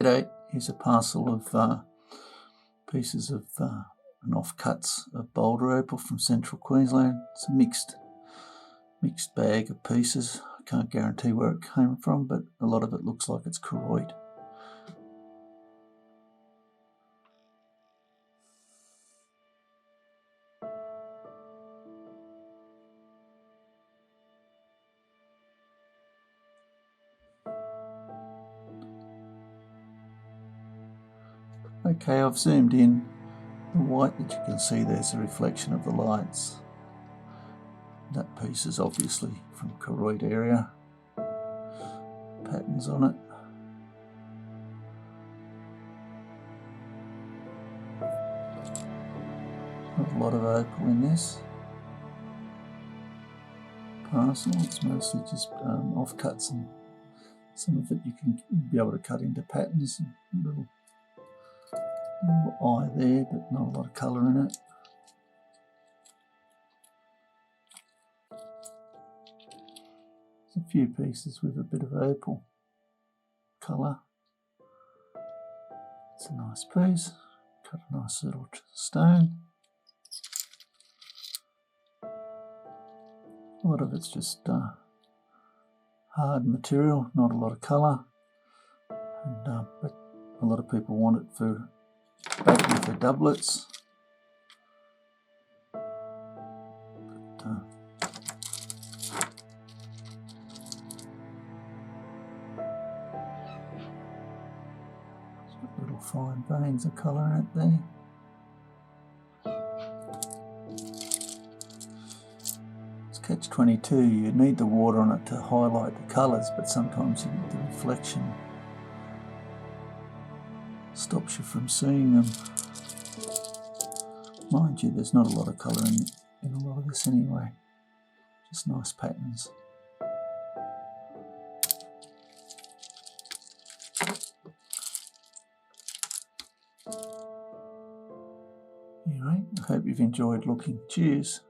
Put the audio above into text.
Here's a parcel of pieces of and offcuts of Boulder Opal from central Queensland. It's a mixed bag of pieces. I can't guarantee where it came from, but a lot of it looks like it's Koroit. Okay, I've zoomed in. The white that you can see there's a reflection of the lights. That piece is obviously from Koroit area. Patterns on it. Not a lot of opal in this parcel. It's mostly just offcuts, and some of it you can be able to cut into patterns. And little eye there, but not a lot of colour in it. There's a few pieces with a bit of opal colour. It's a nice piece. Cut a nice little stone. A lot of it's just hard material, not a lot of colour, and but a lot of people want it for backing for doublets. But, it's got little fine veins of colour in it there. Catch-22, you need the water on it to highlight the colours, but sometimes the reflection stops you from seeing them. Mind you, there's not a lot of colour in a lot of this anyway, just nice patterns. Anyway, I hope you've enjoyed looking. Cheers.